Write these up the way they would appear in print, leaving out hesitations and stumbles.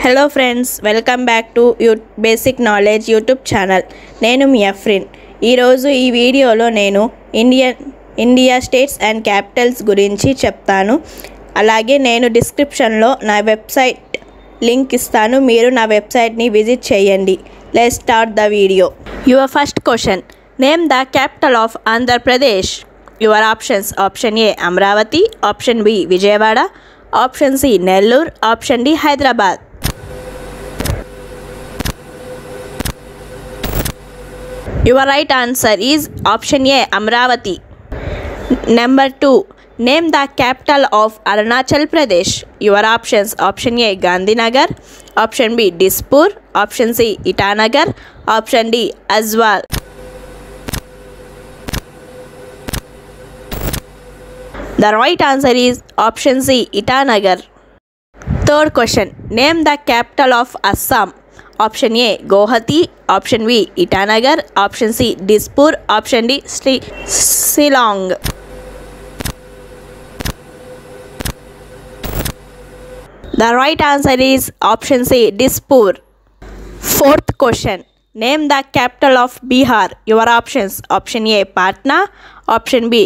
Hello friends, welcome back to basic knowledge YouTube channel. నేను మీ అఫ్రిన్. ఈరోజు ఈ వీడియోలో నేను ఇండియా స్టేట్స్ అండ్ క్యాపిటల్స్ గురించి చెప్తాను. అలాగే నేను డిస్క్రిప్షన్లో నా వెబ్సైట్ లింక్ ఇస్తాను. మీరు నా వెబ్సైట్ని విజిట్ చేయండి. Let's start the video. Your first question, name the capital of Andhra Pradesh. Your options: option A Amaravati, option B Vijayawada, option C Nellore, option D Hyderabad. Your right answer is option A, Amravati. Number 2, name the capital of Arunachal Pradesh. Your options: option A, Gandhinagar, option B, Dispur, option C, Itanagar, option D, Aswal. The right answer is option C, Itanagar. Third question, name the capital of Assam. Option A, Guwahati, option B, Itanagar, option C, Dispur, option D, Shillong. The right answer is option C, Dispur. Fourth question, name the capital of Bihar. Your options: option A, Patna, option B,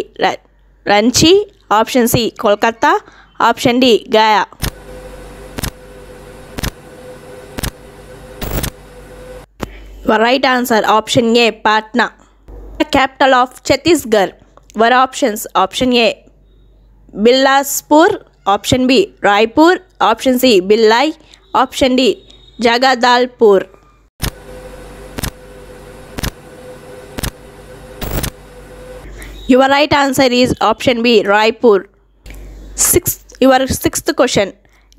Ranchi, option C, Kolkata, option D, Gaya. Your right answer, option A, Patna. The capital of Chhattisgarh. Your options: option A, Bilaspur, option B, Raipur, option C, Billai, option D, Jagadalpur. Your right answer is option B, Raipur. Your sixth question,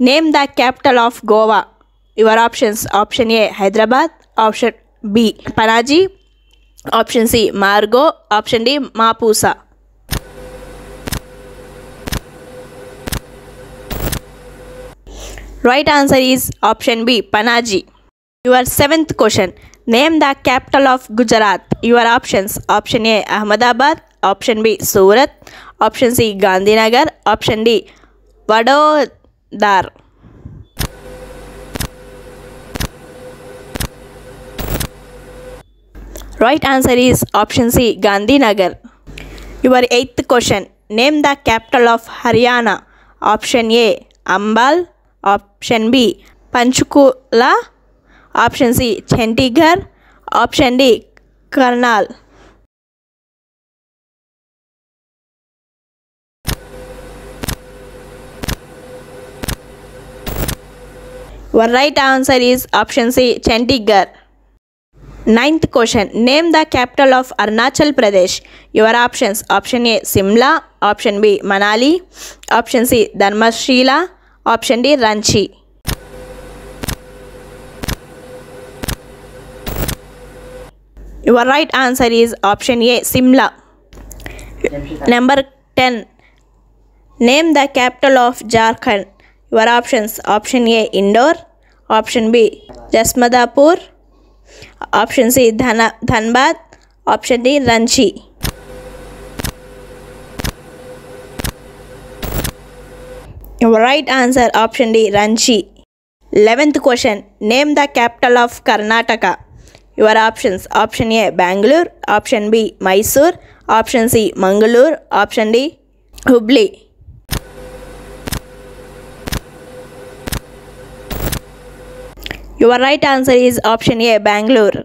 name the capital of Goa. Your options: option A, Hyderabad, option B, Panaji, option C, Margo, option D, Mapusa. Right answer is option B, Panaji. Your seventh question, name the capital of Gujarat. Your options: option A, Ahmedabad, option B, Surat, option C, Gandhinagar, option D, Vadodara. Right answer is option C, Gandhinagar. Your eighth question, name the capital of Haryana. Option A, Ambal, option B, Panchkula, option C, Chandigarh, option D, Karnal. Your right answer is option C, Chandigarh. Ninth question, name the capital of Arunachal Pradesh. Your options: option A, Simla, option B, Manali, option C, Dharmashila, option D, Ranchi. Your right answer is option A, Simla. Number 10, name the capital of Jharkhand. Your options: option A, Indore, option B, Jasmadapur, option C, Dhanbad, option D, Ranchi. Your right answer, option D, Ranchi. 11th question, name the capital of Karnataka. Your options: option A, Bangalore, option B, Mysore, option C, Mangalore, option D, Hubli. Your right answer is option A, Bangalore.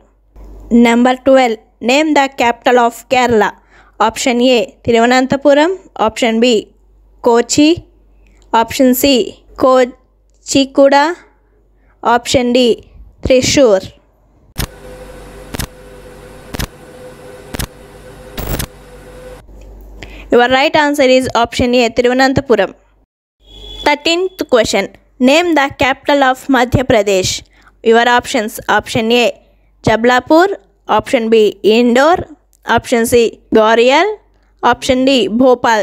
Number 12, name the capital of Kerala. Option A, Thiruvananthapuram, option B, Kochi, option C, Kochikuda, option D, Thrissur. Your right answer is option A, Thiruvananthapuram. 13th question, name the capital of Madhya Pradesh. Your options: option A, Jabalpur, option B, Indore, option C, Gaurial, option D, Bhopal.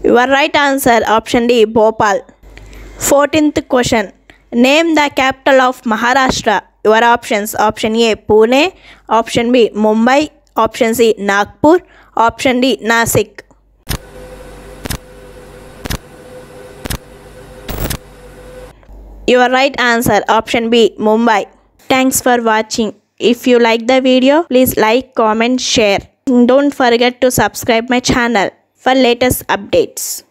Your right answer, option D, Bhopal. 14th question, name the capital of Maharashtra. Your options: option A, Pune, option B, Mumbai, option C, Nagpur, option D, Nasik. Your right answer, option B, Mumbai. Thanks for watching. If you like the video, please like, comment, share. Don't forget to subscribe my channel for latest updates.